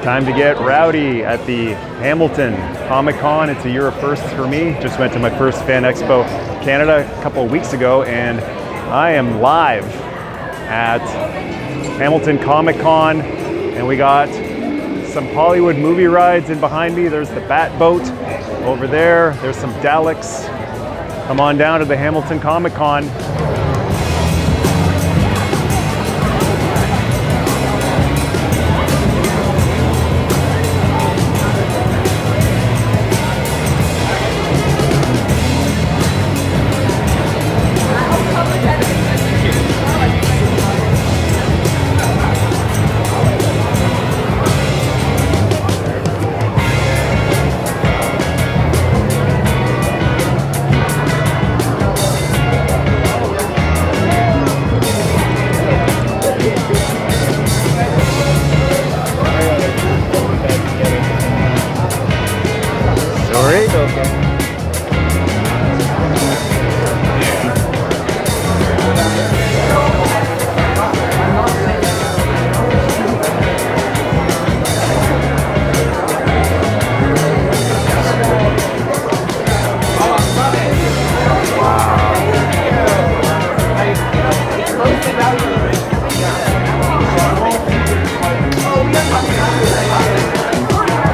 Time to get rowdy at the Hamilton ComicCon. It's a year of firsts for me. Just went to my first Fan Expo Canada a couple of weeks ago, and I am live at Hamilton ComicCon, and we got some Hollywood movie rides in behind me. There's the Bat Boat over there. There's some Daleks. Come on down to the Hamilton ComicCon.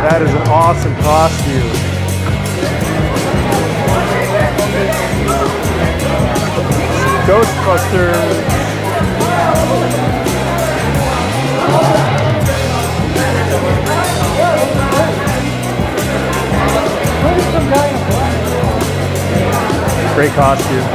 That is an awesome costume. Ghostbusters. Great costume.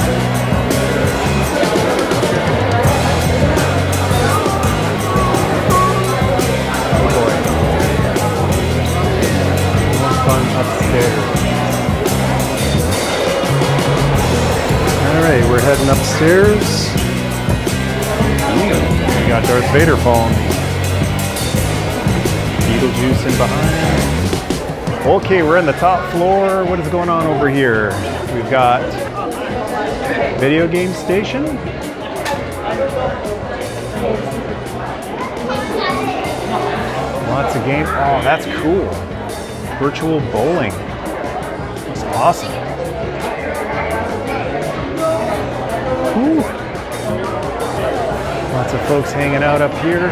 Upstairs. Alright, we're heading upstairs. We got Darth Vader phone. Beetlejuice in behind. Okay, we're in the top floor. What is going on over here? We've got video game station. Lots of games. Oh, that's cool. Virtual bowling. That's awesome. Ooh. Lots of folks hanging out up here.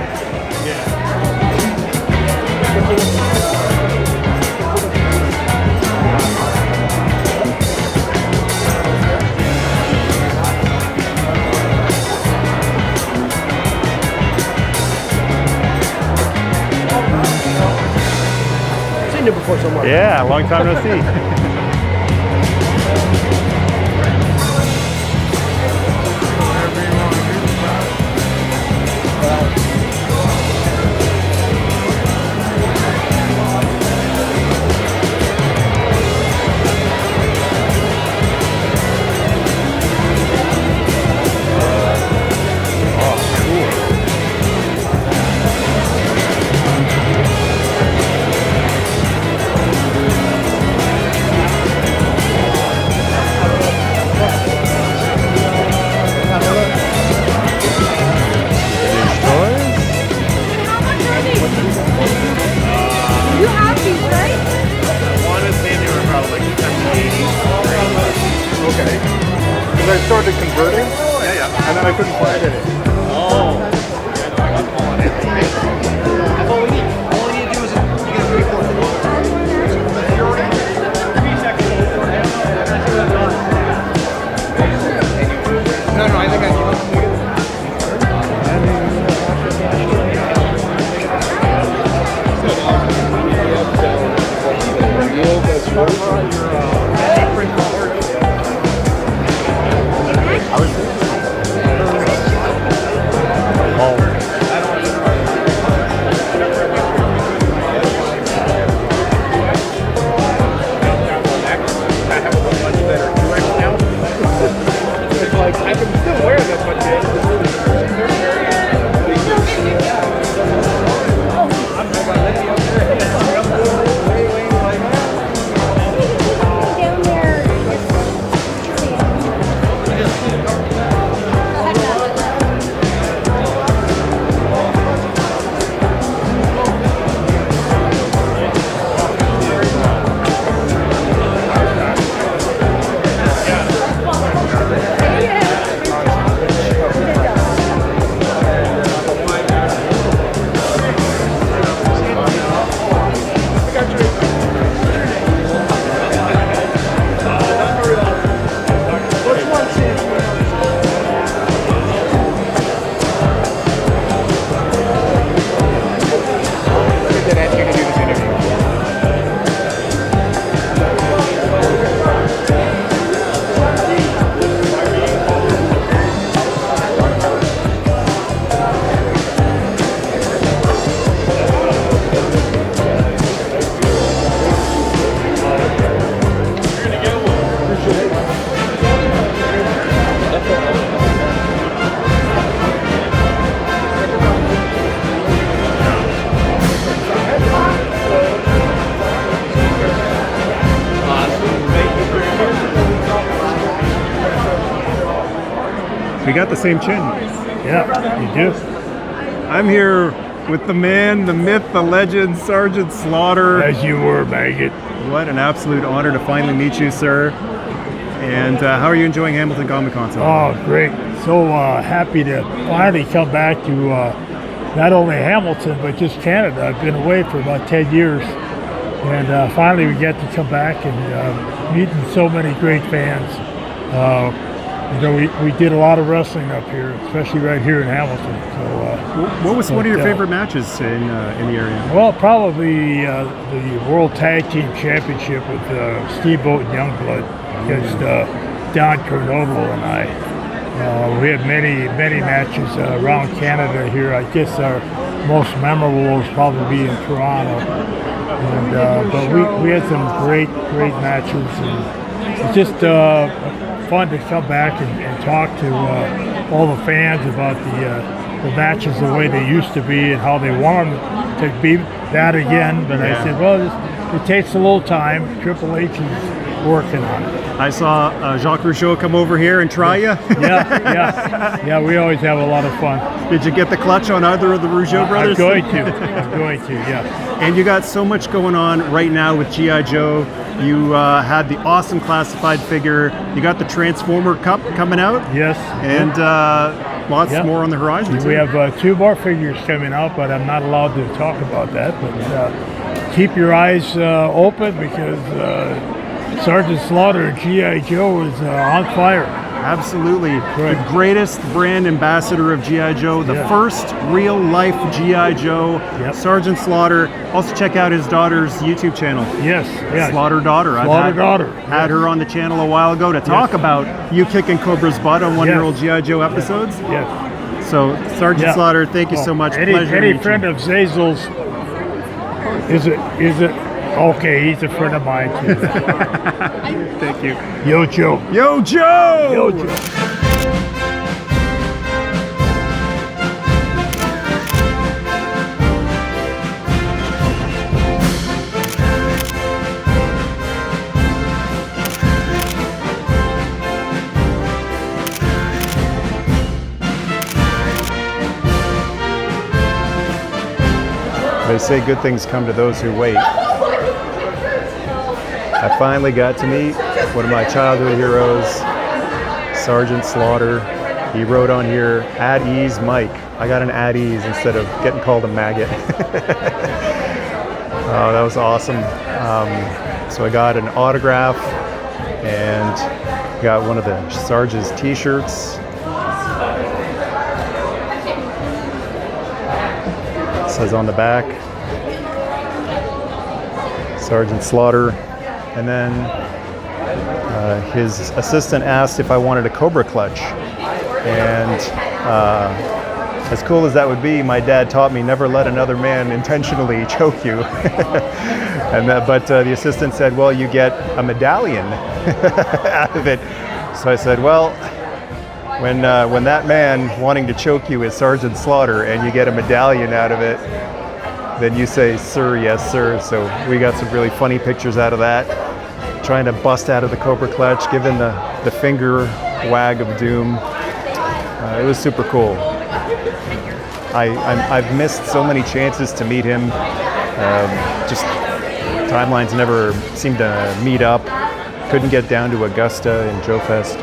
Before somewhere. Yeah, long time no see. I started converting, and then I couldn't find it. Oh. All we need to do is you get a report. No, I think I can. We got the same chin. Yeah, you do. I'm here with the man, the myth, the legend, Sergeant Slaughter. As you were, Maggot. What an absolute honor to finally meet you, sir. And how are you enjoying Hamilton Comic-Con so far? Oh, great. So happy to finally come back to not only Hamilton, but just Canada. I've been away for about 10 years. And finally we get to come back and meeting so many great fans. You know, we did a lot of wrestling up here, especially right here in Hamilton. So, what was one of your favorite matches in the area? Well, probably the World Tag Team Championship with Steamboat and Youngblood against Don Cornovo and I. We had many matches around Canada here. I guess our most memorable was probably in Toronto. And, but we had some great matches, and it's just fun to come back and talk to all the fans about the matches the way they used to be and how they want them to be that again. But I said, well, it takes a little time. Triple H is working on it. I saw Jacques Rougeau come over here and try you. Yeah, we always have a lot of fun. Did you get the clutch on either of the Rougeau brothers? I'm going to, yeah. And you got so much going on right now with G.I. Joe. You had the awesome classified figure. You got the Transformer Cup coming out. Yes. And lots more on the horizon, too. We have 2 more figures coming out, but I'm not allowed to talk about that. But keep your eyes open, because Sergeant Slaughter and G.I. Joe is on fire. Absolutely. Right. The greatest brand ambassador of G.I. Joe, the first real-life G.I. Joe, Sergeant Slaughter. Also check out his daughter's YouTube channel. Yes. Slaughter Daughter. Had her on the channel a while ago to talk about you kicking Cobra's butt on one of your old G.I. Joe episodes. Yes. So, Sergeant Slaughter, thank you so much. Any friend of Zazel's is it? Okay, he's a friend of mine too. Thank you. Yo, Joe. Yo, Joe! Yo, Joe. They say good things come to those who wait. I finally got to meet one of my childhood heroes, Sergeant Slaughter. He wrote on here, "At ease, Mike." I got an at ease instead of getting called a maggot. Oh, that was awesome. So I got an autograph and got one of the Sarge's t-shirts. It says on the back, Sergeant Slaughter. And then his assistant asked if I wanted a Cobra clutch. And as cool as that would be, my dad taught me never let another man intentionally choke you. But the assistant said, well, you get a medallion out of it. So I said, well, when that man wanting to choke you is Sergeant Slaughter and you get a medallion out of it, then you say, sir, yes, sir. So we got some really funny pictures out of that. Trying to bust out of the Cobra clutch, giving the finger wag of doom. It was super cool. I've missed so many chances to meet him. Just timelines never seemed to meet up. Couldn't get down to Augusta and Joe Fest.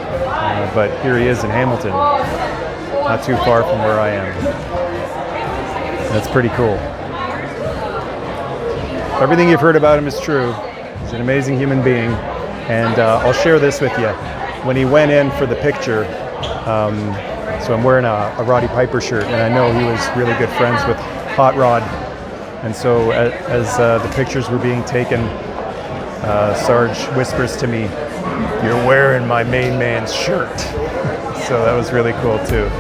But here he is in Hamilton, not too far from where I am. That's pretty cool. Everything you've heard about him is true. He's an amazing human being. And I'll share this with you. When he went in for the picture, so I'm wearing a Roddy Piper shirt, and I know he was really good friends with Hot Rod. And so as the pictures were being taken, Sarge whispers to me, "You're wearing my main man's shirt." So that was really cool too.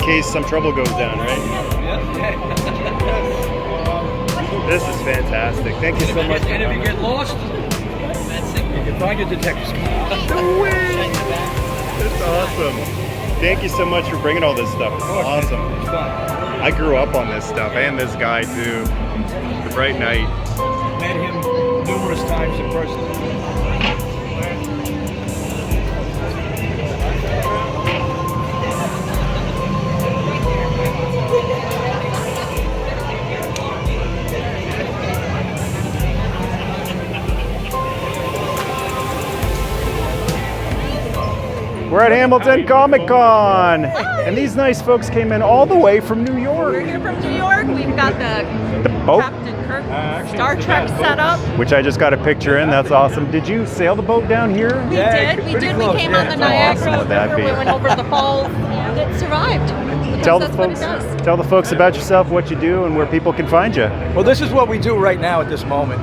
case some trouble goes down, right? This is fantastic. Thank you so much. And if you get lost, you can find your detective. That's awesome. Thank you so much for bringing all this stuff. It's awesome. It's fun. I grew up on this stuff, and this guy too. The Bright Knight. Met him numerous times in person. We're at Hamilton ComicCon, and these nice folks came in all the way from New York. We're here from New York. We've got the boat? Captain Kirk Star Trek set up. Which I just got a picture in. That's awesome. Did you sail the boat down here? We did. We came on the Niagara would that River. be? We went over the falls, and it survived. Tell the That's what it folks. does. Tell the folks about yourself, what you do, and where people can find you. Well, this is what we do right now at this moment.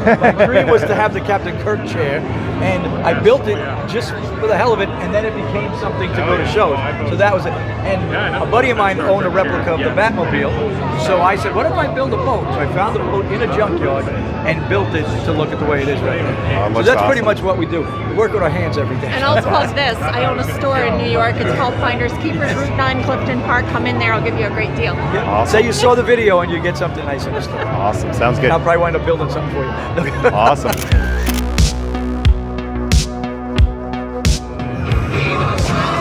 My dream was to have the Captain Kirk chair, and I built it just for the hell of it, and then it became something to go to shows. So that was it. And a buddy of mine owned a replica of the Batmobile, so I said, what if I build a boat? So I found the boat in a junkyard and built it to look at the way it is right now. So that's pretty much what we do. We work with our hands every day. And I'll close this. I own a store in New York. It's called Finders Keepers, Route 9, Clifton Park. Come in there. I'll give you a great deal. Yeah. Awesome. Say you saw the video and you get something nice in the store. Awesome. Sounds good. I'll probably wind up building something for you. Awesome.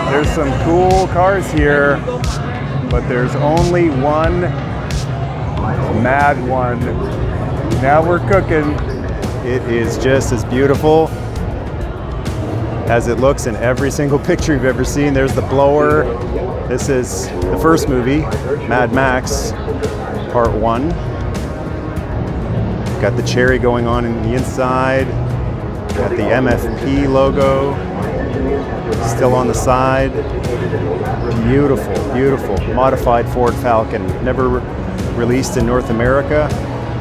There's some cool cars here, but there's only one mad one. Now we're cooking. It is just as beautiful as it looks in every single picture you've ever seen. There's the blower. This is the first movie, Mad Max, Part 1. Got the cherry going on in the inside. Got the MFP logo still on the side. Beautiful, beautiful. Modified Ford Falcon. Never released in North America.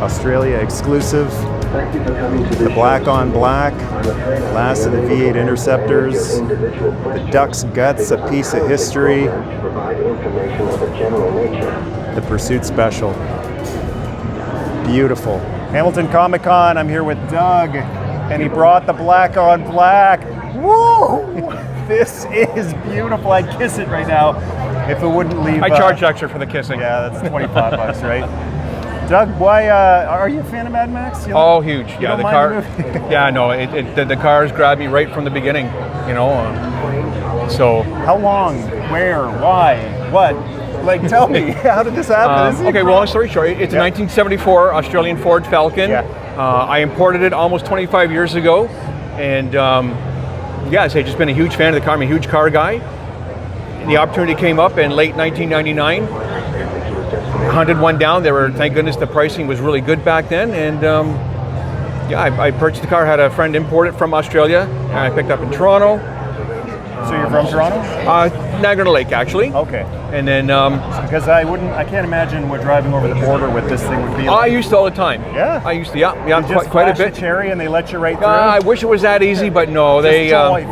Australia exclusive. The black on black. Last of the V8 Interceptors. The Duck's Guts, a piece of history. The Pursuit Special. Beautiful. Hamilton ComicCon, I'm here with Doug, and he brought the black on black. Woo! This is beautiful. I'd kiss it right now if it wouldn't leave. I charge extra for the kissing. Yeah, that's $25, right? Doug, why are you a fan of Mad Max? Oh, huge. You Yeah, don't the mind car. the movie? Yeah, no, the cars grabbed me right from the beginning, you know. So. How long? Where? Why? What? Like, tell me, how did this happen? This is Okay, well, long story short, it's a 1974 Australian Ford Falcon. Yeah. I imported it almost 25 years ago, and yeah, I've just been a huge fan of the car. I'm a huge car guy. The opportunity came up in late 1999. Hunted one down. They were, thank goodness, the pricing was really good back then, and yeah, I purchased the car. Had a friend import it from Australia, and I picked up in Toronto. So you're from Toronto? Niagara Lake, actually. Okay. And then Because I can't imagine what driving over the border with this thing would be like. I used to all the time. Yeah? I used to, You quite just a flash bit. the cherry and they let you right through? I wish it was that easy, but no,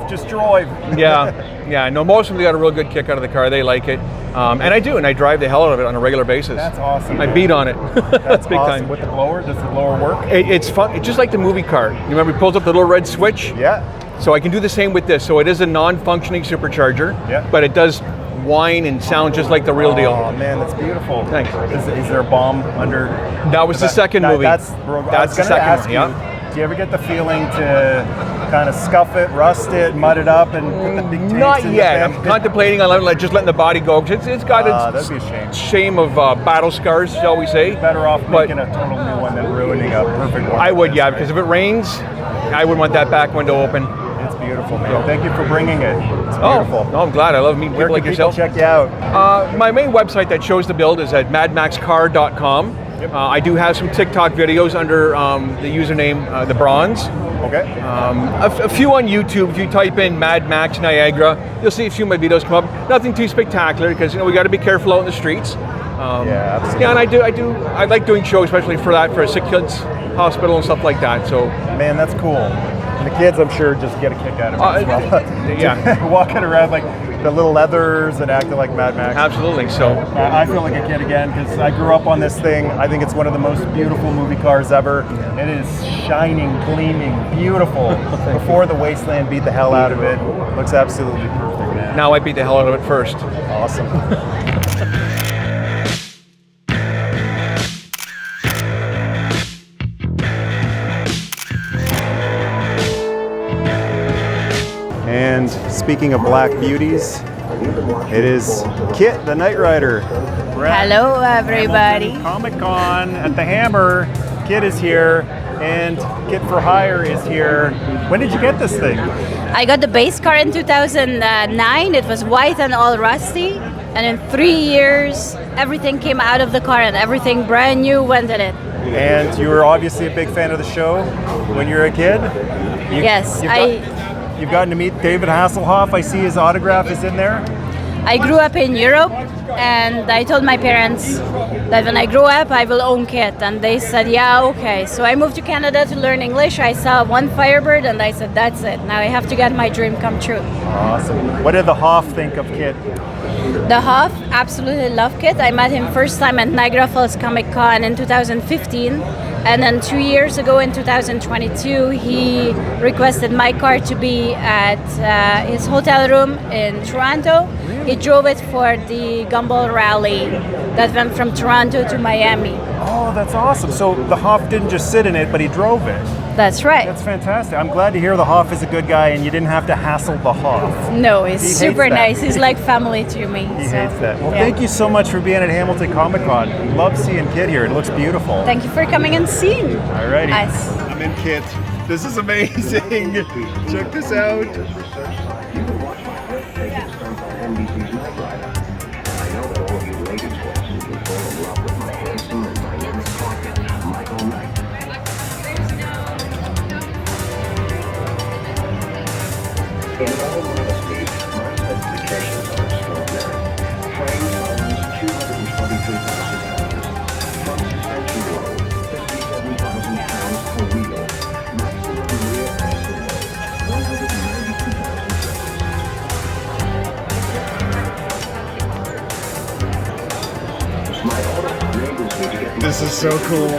Just drive. yeah, no, most of them got a real good kick out of the car. They like it. And I do, and I drive the hell out of it on a regular basis. That's awesome. I beat on it. That's big awesome. time. With the blower, does the blower work? It's fun. It's just like the movie car. You remember he pulls up the little red switch? Yeah. So I can do the same with this. So it is a non-functioning supercharger, Yeah. but it does whine and sound just like the real deal. Oh man, that's beautiful. Thanks. Is there a bomb under? That was the second movie. That's the second one, yeah. Do you ever get the feeling to kind of scuff it, rust it, mud it up, and put the big tanks Not in yet. the I'm contemplating on just letting the body go. It's got that'd be a shame. shame of battle scars, shall we say. Better off But making a total new one than ruining a perfect one. I would, like yeah, this, because right? if it rains, I wouldn't want that back window open. It's beautiful, man. Thank you for bringing it. It's Oh, beautiful. no, I'm glad. I love meeting Where people like can people yourself. check you out? My main website that shows the build is at madmaxcar.com. Yep. I do have some TikTok videos under the username The Bronze. Okay. A few on YouTube. If you type in Mad Max Niagara, you'll see a few of my videos come up. Nothing too spectacular because we got to be careful out in the streets. Yeah, absolutely. Yeah, and I like doing shows, especially for a sick kids hospital and stuff like that. So Man, that's cool. And the kids, I'm sure, just get a kick out of it as well. Yeah. Walking around like the little leathers and acting like Mad Max. Absolutely. So I feel like a kid again because I grew up on this thing. I think it's one of the most beautiful movie cars ever. It is shining, gleaming, beautiful. Before the Wasteland beat the hell out of it. Looks absolutely perfect, man. now I beat the hell out of it first. Awesome. And speaking of black beauties, it is KITT, the Knight Rider. Hello, everybody. ComicCon at the Hammer. KITT is here, and KITT for Hire is here. When did you get this thing? I got the base car in 2009. It was white and all rusty. And in 3 years, everything came out of the car and everything brand new went in it. And you were obviously a big fan of the show when you were a kid? Yes, You've gotten to meet David Hasselhoff. I see his autograph is in there. I grew up in Europe, and I told my parents that when I grow up, I will own KITT. And they said, yeah, okay. So I moved to Canada to learn English. I saw one Firebird, and I said, that's it. Now I have to get my dream come true. Awesome. What did the Hoff think of KITT? The Hoff absolutely loved KITT. I met him first time at Niagara Falls Comic-Con in 2015. And then 2 years ago in 2022, he requested my car to be at his hotel room in Toronto. He drove it for the Gumball Rally that went from Toronto to Miami. Oh, that's awesome. So the Hoff didn't just sit in it, but he drove it. That's right. That's fantastic. I'm glad to hear the Hoff is a good guy and you didn't have to hassle the Hoff. No, he's He super hates that. nice. He's like family to me. He hates that. Well, thank you so much for being at Hamilton Comic Con. Love seeing KITT here. It looks beautiful. Thank you for coming and seeing Alrighty. us. I'm in KITT. This is amazing. Check this out. In all honesty, my specifications are extraordinary. Frame tolerance 223,000 pounds. Front suspension load 57,000 pounds per wheel. Maximum rear axle load 192,000 pounds. My order enables me to get This is so cool.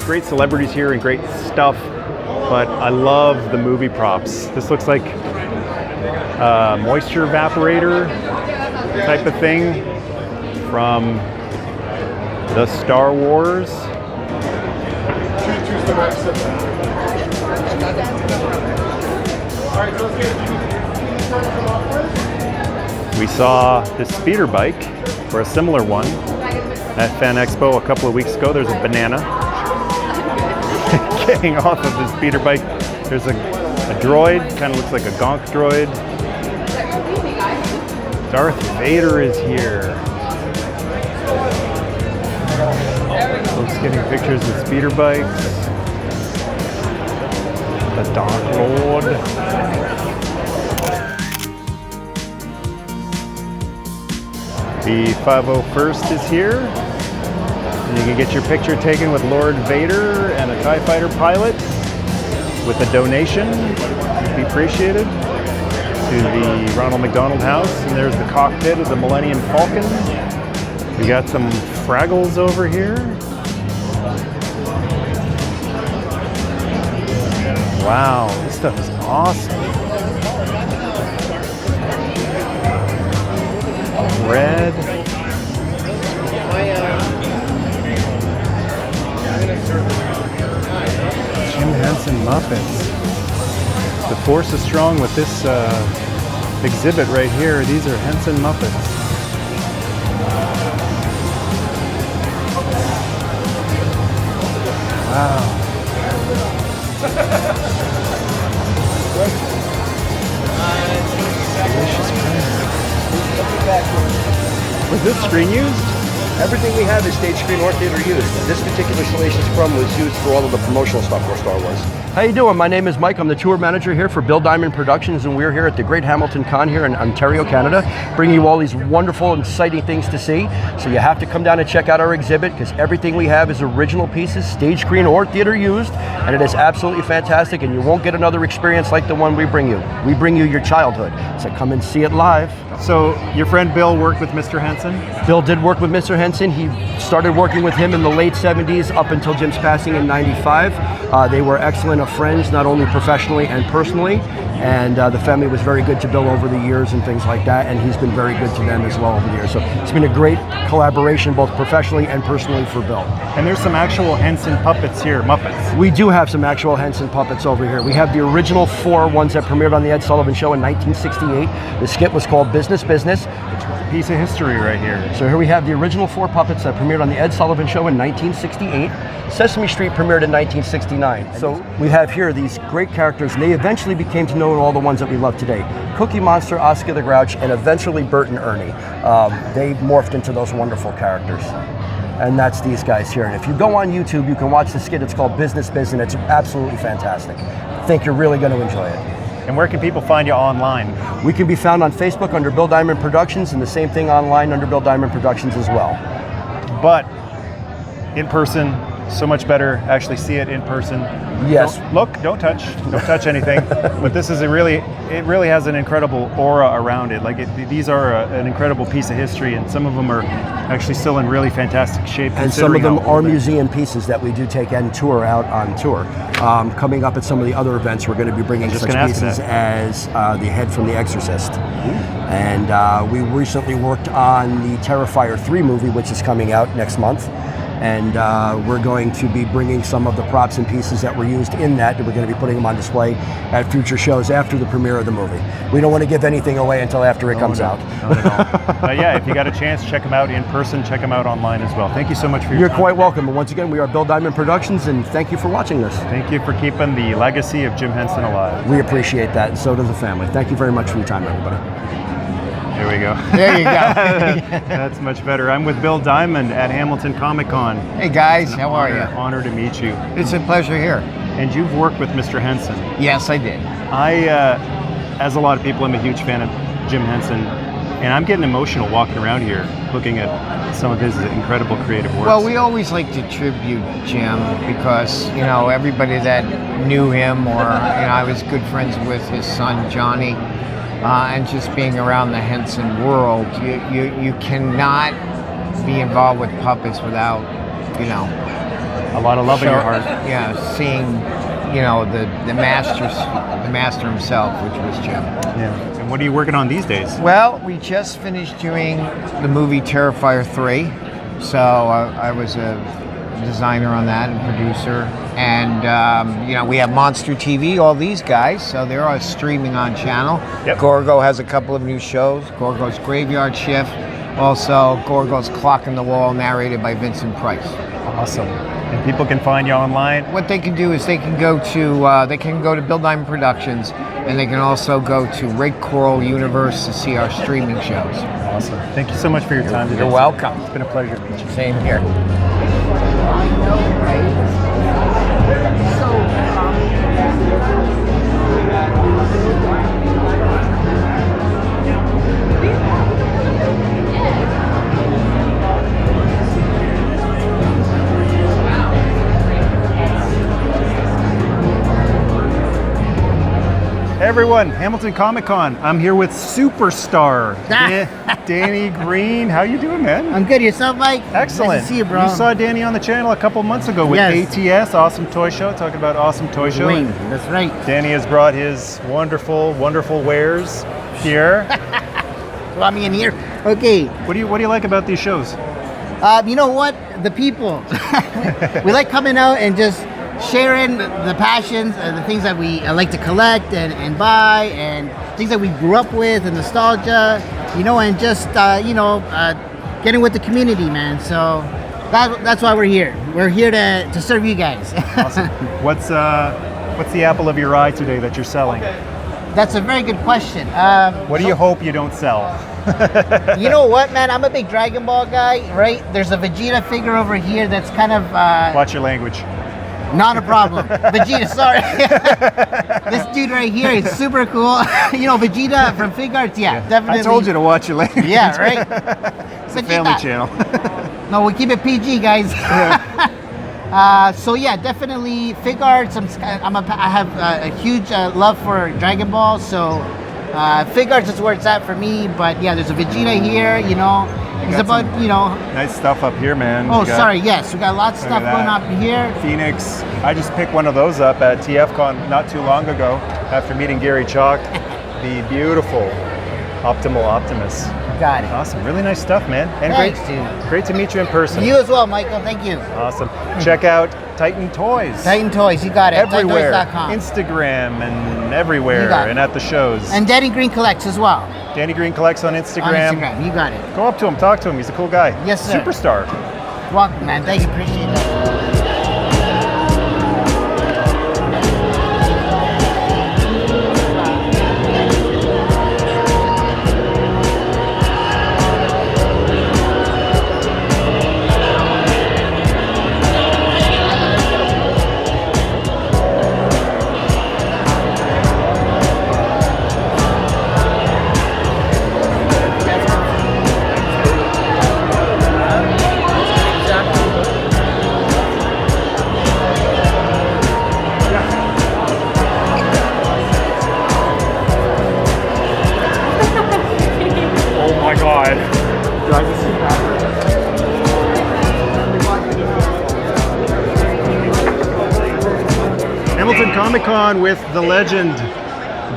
Great celebrities here and great stuff, but I love the movie props. This looks like a moisture evaporator type of thing from the Star Wars. We saw this speeder bike, or a similar one, at Fan Expo a couple of weeks ago. There's a banana getting off of the speeder bike. There's a droid, kind of looks like a gonk droid. Darth Vader is here. Folks getting pictures of speeder bikes. The Dark Lord. The 501st is here. And you can get your picture taken with Lord Vader and a TIE Fighter pilot with a donation. It'd be appreciated. To the Ronald McDonald House. And there's the cockpit of the Millennium Falcon. We got some Fraggles over here. Wow, this stuff is awesome. Red. Jim Henson Muppets. The force is strong with this exhibit right here. These are Henson Muppets. Wow. Delicious print. Was this screen used? Everything we have is stage, screen, or theater used. This particular installation scrum was used for all of the promotional stuff for Star Wars. How you doing? My name is Mike. I'm the tour manager here for Bill Diamond Productions, and we're here at the Great Hamilton Con here in Ontario, Canada, bringing you all these wonderful and exciting things to see. So you have to come down and check out our exhibit, because everything we have is original pieces, stage, screen, or theater used, and it is absolutely fantastic, and you won't get another experience like the one we bring you. We bring you your childhood, so come and see it live. So your friend Bill worked with Mr. Henson? Bill did work with Mr. Henson. He started working with him in the late 70s up until Jim's passing in 95. They were excellent of friends, not only professionally and personally, and the family was very good to Bill over the years and things like that, and he's been very good to them as well over the years. So it's been a great collaboration both professionally and personally for Bill. And there's some actual Henson puppets here, Muppets. We do have some actual Henson puppets over here. We have the original 4 ones that premiered on the Ed Sullivan Show in 1968. The skit was called Business Business. It's a piece of history right here. So here we have the original 4 puppets that premiered on the Ed Sullivan Show in 1968. Sesame Street premiered in 1969. So we have here these great characters, and they eventually became to know all the ones that we love today. Cookie Monster, Oscar the Grouch, and eventually Bert and Ernie. They morphed into those wonderful characters. And that's these guys here. And if you go on YouTube, you can watch the skit. It's called Business Biz, and it's absolutely fantastic. I think you're really going to enjoy it. And where can people find you online? We can be found on Facebook under Bill Diamond Productions, and the same thing online under Bill Diamond Productions as well. But in person, so much better. Actually see it in person. Yes. Don't touch anything. But this is it really has an incredible aura around it. Like these are an incredible piece of history, and some of them are actually still in really fantastic shape. And some of them are museum pieces that we do take and tour out on tour. Coming up at some of the other events, we're going to be bringing such pieces as the head from The Exorcist. And we recently worked on the Terrifier 3 movie, which is coming out next month. And we're going to be bringing some of the props and pieces that were used in that, and we're going to be putting them on display at future shows after the premiere of the movie. We don't want to give anything away until after it comes out. Not at all. Yeah, if you got a chance, check them out in person, check them out online as well. Thank you so much for your You're time. quite welcome. And once again, we are Bill Diamond Productions, and thank you for watching this. Thank you for keeping the legacy of Jim Henson alive. We appreciate that, and so does the family. Thank you very much for your time, everybody. There we go. There you go. That's much better. I'm with Bill Diamond at Hamilton ComicCon. Hey guys, how are you? Honor to meet you. It's a pleasure here. And you've worked with Mr. Henson. Yes, I did. As a lot of people, I'm a huge fan of Jim Henson, and I'm getting emotional walking around here looking at some of his incredible creative works. Well, we always like to tribute Jim because, everybody that knew him or, I was good friends with his son, Johnny. And just being around the Henson world, you cannot be involved with puppets without, a lot of love in your heart. Yeah, seeing, the master himself, which was Jim. Yeah. And what are you working on these days? Well, we just finished doing the movie Terrifier 3, so I was a designer on that and producer, and we have Monster TV, all these guys, so they're all streaming on channel. Yep. Gorgo has a couple of new shows, Gorgo's Graveyard Shift, also Gorgo's Clock in the Wall, narrated by Vincent Price. Awesome. And people can find you online? What they can do is they can go to Bill Diamond Productions, and they can also go to Red Coral Universe to see our streaming shows. Awesome. Thank you so much for your time today. You're welcome. It's been a pleasure to meet you. Same here. Hey everyone, Hamilton ComicCon. I'm here with superstar Danny Green. How you doing, man? I'm good. Yourself, Mike? Excellent. Nice to see you, bro. You saw Danny on the channel a couple months ago with ATS, Awesome Toy Show, talking about Awesome Toy Show. That's right. Danny has brought his wonderful, wonderful wares here. Brought me in here. Okay. What do you like about these shows? You know what? The people. We like coming out and just sharing the passions and the things that we like to collect and buy, and things that we grew up with, and nostalgia, and just getting with the community, man. So that's why we're here. We're here to serve you guys. Awesome. What's the apple of your eye today that you're selling? That's a very good question. What do you hope you don't sell? You know what, man? I'm a big Dragon Ball guy, right? There's a Vegeta figure over here that's kind of... Watch your language. Not a problem. Vegeta, sorry. This dude right here is super cool. You know, Vegeta from Figuarts, yeah, definitely. I told you to watch your language. Yeah, right? It's a family channel. No, we keep it PG, guys. So yeah, definitely Figuarts. I have a huge love for Dragon Ball, so Figuarts is where it's at for me. But yeah, there's a Vegeta here, you know. It's about, you know. Nice stuff up here, man. Oh, sorry, yes. We got lots of stuff going up here. Phoenix. I just picked one of those up at TFCon not too long ago after meeting Gary Chalk, the beautiful Optimal Optimus. Got it. Awesome. Really nice stuff, man. And Thanks, dude. Great to meet you in person. You as well, Michael. Thank you. Awesome. Check out Titan Toyz. Titan Toyz, you got it. Everywhere. TitanToyz.com. Instagram and everywhere and at the shows. And Danny Green Collects as well. Danny Green Collects on Instagram. On Instagram, you got it. Go up to him, talk to him. He's a cool guy. Yes, sir. Superstar. Welcome, man. Thank you. Appreciate that. Hamilton ComicCon with the legend,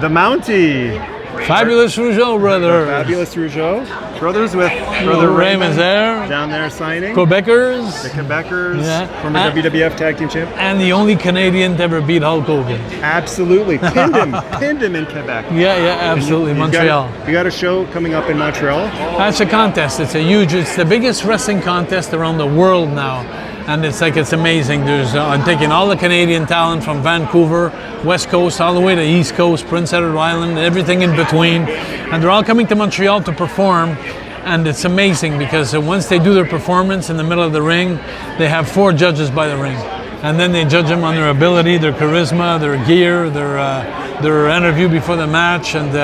the Mountie. Fabulous Rougeau Brothers. Fabulous Rougeau Brothers with Brother Raymond's there. Down there signing. Quebecers. The Quebecers. Former WWF Tag Team Champ. And the only Canadian to ever beat Hulk Hogan. Absolutely. Pinned him in Quebec. Yeah, absolutely. Montreal. You got a show coming up in Montreal? That's a contest. It's the biggest wrestling contest around the world now. And it's amazing. I'm taking all the Canadian talent from Vancouver, West Coast, all the way to East Coast, Prince Edward Island, everything in between. And they're all coming to Montreal to perform. And it's amazing because once they do their performance in the middle of the ring, they have 4 judges by the ring. And then they judge them on their ability, their charisma, their gear, their interview before the match. And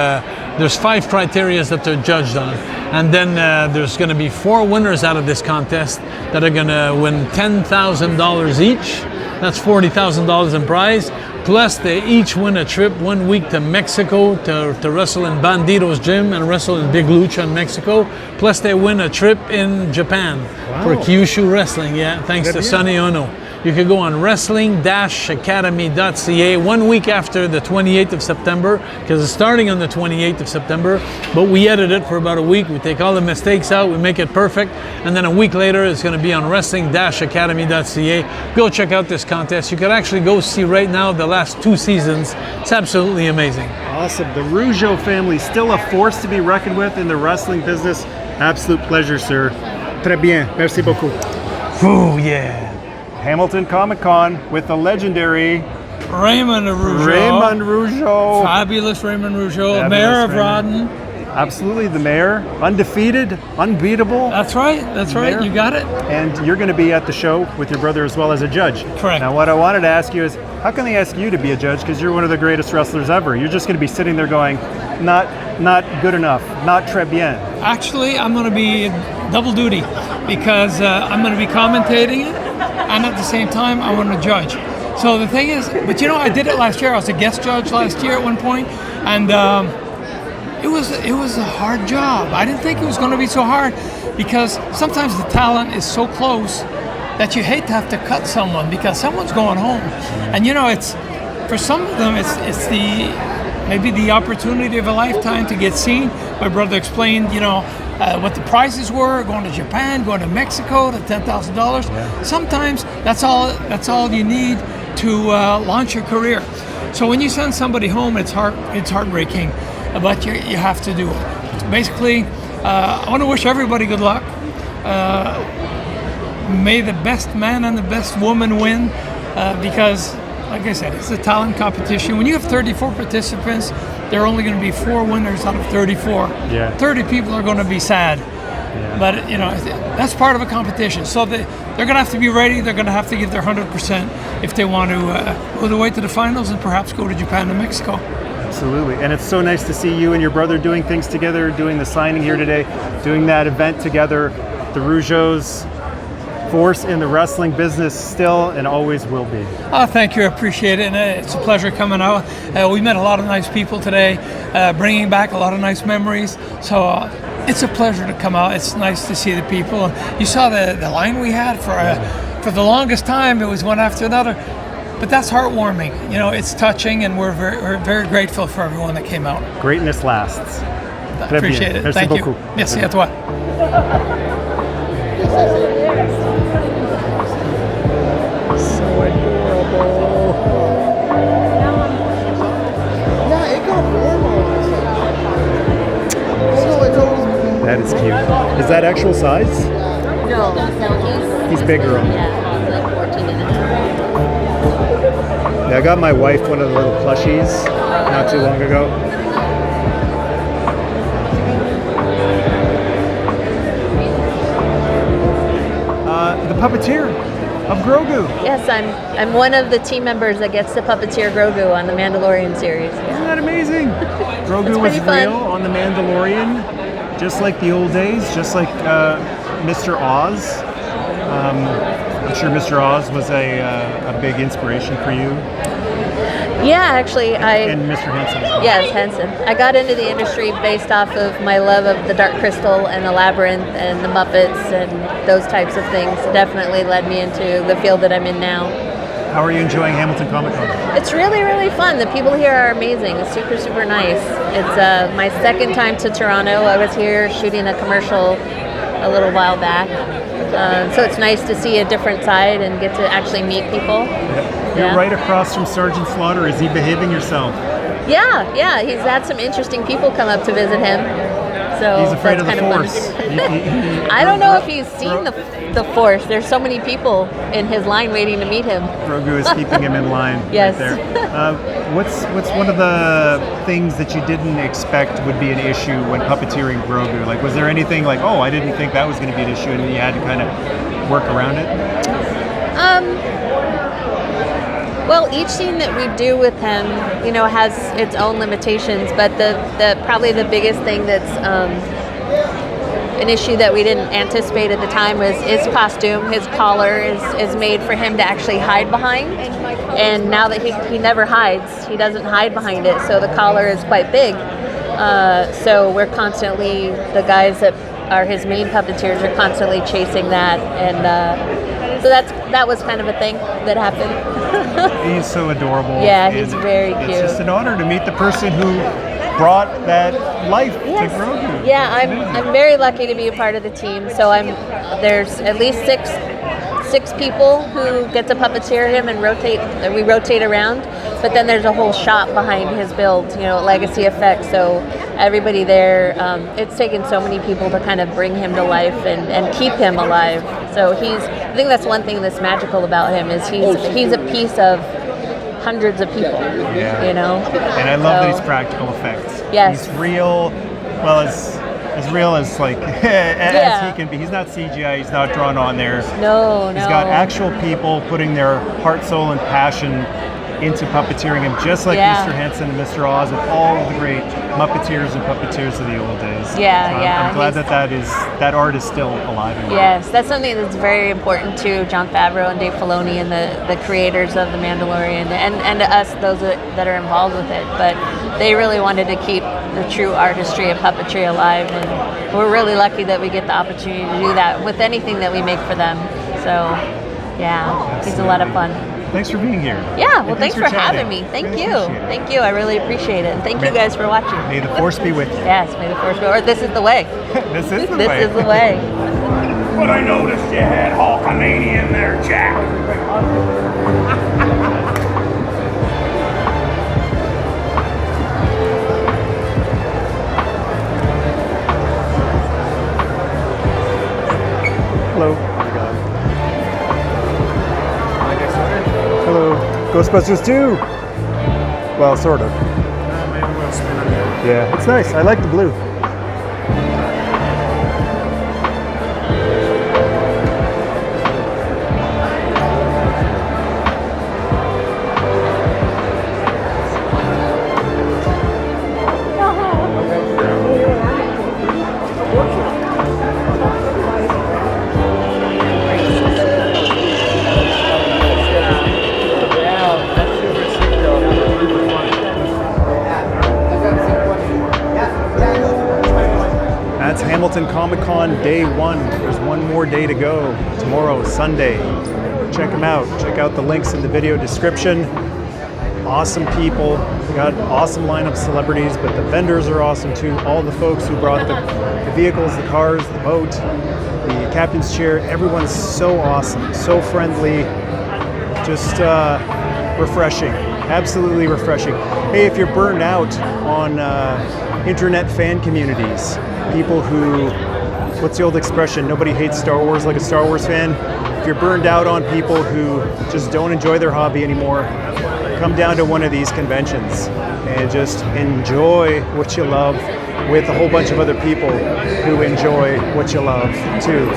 there's 5 criteria that they're judged on. And then there's going to be 4 winners out of this contest that are going to win $10,000 each. That's $40,000 in prize. Plus, they each win a trip 1 week to Mexico to wrestle in Bandito's gym and wrestle in Big Lucha in Mexico. Plus, they win a trip in Japan for Kyushu Wrestling. Yeah, thanks to Sonny Ono. You can go on wrestling-academy.ca 1 week after the 28th of September, because it's starting on the 28th of September, but we edit it for about a week. We take all the mistakes out, we make it perfect, and then a week later it's going to be on wrestling-academy.ca. Go check out this contest. You can actually go see right now the last 2 seasons. It's absolutely amazing. Awesome. The Rougeau family, still a force to be reckoned with in the wrestling business. Absolute pleasure, sir. Très bien. Merci beaucoup. Oh, yeah. Hamilton ComicCon with the legendary Raymond Rougeau. Raymond Rougeau. Fabulous Raymond Rougeau, mayor of Rawdon. Absolutely, the mayor. Undefeated, unbeatable. That's right, mayor. You got it. And you're going to be at the show with your brother as well as a judge. Correct. Now, what I wanted to ask you is, how can they ask you to be a judge? Because you're one of the greatest wrestlers ever. You're just going to be sitting there going, not good enough, not très bien. Actually, I'm going to be double duty because I'm going to be commentating it, and at the same time, I want to judge. So the thing is, but you know, I did it last year. I was a guest judge last year at one point, and it was a hard job. I didn't think it was going to be so hard because sometimes the talent is so close that you hate to have to cut someone because someone's going home, and you know, it's for some of them, it's maybe the opportunity of a lifetime to get seen. My brother explained, you know, what the prizes were, going to Japan, going to Mexico, to $10,000. Yeah. Sometimes that's all you need to launch your career. So when you send somebody home, it's heartbreaking, but you have to do it. Basically, I want to wish everybody good luck. May the best man and the best woman win, because like I said, it's a talent competition. When you have 34 participants, there are only going to be 4 winners out of 34. Yeah. 30 people are going to be sad. But, you know, that's part of a competition. So they're going to have to be ready. They're going to have to give their 100% if they want to go the way to the finals and perhaps go to Japan and Mexico. Absolutely. And it's so nice to see you and your brother doing things together, doing the signing here today, doing that event together. The Rougeaus force in the wrestling business still and always will be. Oh, thank you. I appreciate it. And it's a pleasure coming out. We met a lot of nice people today, bringing back a lot of nice memories. So it's a pleasure to come out. It's nice to see the people. You saw the line we had for the longest time. It was one after another. But that's heartwarming. You know, it's touching, and we're very grateful for everyone that came out. Greatness lasts. I appreciate it. Thank you. Merci à toi. So adorable. Yeah, it got warm all of a sudden. So it's always... That is cute. Is that actual size? No, He's bigger on that. yeah, like 14 and a half. Yeah, I got my wife one of the little plushies not too long ago. The puppeteer of Grogu. Yes, I'm one of the team members that gets to puppeteer Grogu on the Mandalorian series. Yeah. Isn't that amazing? Grogu was real on the Mandalorian, just like the old days, just like Mr. Oz. I'm sure Mr. Oz was a big inspiration for you. Yeah, actually, And Mr. Henson. Yes, Henson. I got into the industry based off of my love of the Dark Crystal and the Labyrinth and the Muppets and those types of things. Definitely led me into the field that I'm in now. How are you enjoying Hamilton Comic Con? It's really, really fun. The people here are amazing. It's super, super nice. It's my second time to Toronto. I was here shooting a commercial a little while back. So it's nice to see a different side and get to actually meet people. You're right across from Sergeant Slaughter. Is he behaving yourself? Yeah. He's had some interesting people come up to visit him. So He's afraid of the that's kind Force. fun. I don't know if he's seen the Force. There's so many people in his line waiting to meet him. Grogu is keeping him in line. Yes. Right there. What's one of the things that you didn't expect would be an issue when puppeteering Grogu? Like, was there anything like, oh, I didn't think that was going to be an issue, and you had to kind of work around it? Well, each scene that we do with him, you know, has its own limitations. But the probably the biggest thing that's an issue that we didn't anticipate at the time was his costume. His collar is made for him to actually hide behind. And now that he never hides, he doesn't hide behind it. So the collar is quite big. So we're constantly, the guys that are his main puppeteers are constantly chasing that. And so that was kind of a thing that happened. He's so adorable. Yeah, he's very cute. It's just an honor to meet the person who brought that life to Grogu. Yeah, I'm very lucky to be a part of the team. So there's at least six people who get to puppeteer him and we rotate around. But then there's a whole shop behind his build, you know, Legacy Effects. So everybody there, it's taken so many people to kind of bring him to life and keep him alive. So I think that's one thing that's magical about him is he's a piece of hundreds of people, you know. And I love that he's practical effects. Yes. He's real, well, as real as like as he can be. He's not CGI, he's not drawn on there. No. He's got actual people putting their heart, soul, and passion into puppeteering him, just like Mr. Henson and Mr. Oz and all of the great Muppeteers and puppeteers of the old days. I'm glad that art is still alive. Yes, that's something that's very important to Jon Favreau and Dave Filoni and the creators of The Mandalorian and to us, those that are involved with it. But they really wanted to keep the true artistry of puppetry alive, and we're really lucky that we get the opportunity to do that with anything that we make for them. So, it's a lot of fun. Thanks for being here. Yeah, well, thanks for having me. Thank you. Thank you. I really appreciate it. And thank you guys for watching. May the Force be with you. Yes, may the Force be. Or this is the way. This is the way. This is the way. But I noticed you had Hulkamania in there, Jack. Hello. Hello. Ghostbusters 2. Well, sort of. Maybe we'll spin it Yeah, it's nice. I like the blue. That's Hamilton Comic-Con Day 1. There's one more day to go. Tomorrow, Sunday. Check them out. Check out the links in the video description. Awesome people. We got awesome lineup celebrities, but the vendors are awesome too. All the folks who brought the vehicles, the cars, the boat, the captain's chair. Everyone's so awesome, so friendly. Just refreshing. Absolutely refreshing. Hey, if you're burned out on internet fan communities, people who, what's the old expression, nobody hates Star Wars like a Star Wars fan. If you're burned out on people who just don't enjoy their hobby anymore, come down to one of these conventions and just enjoy what you love with a whole bunch of other people who enjoy what you love too.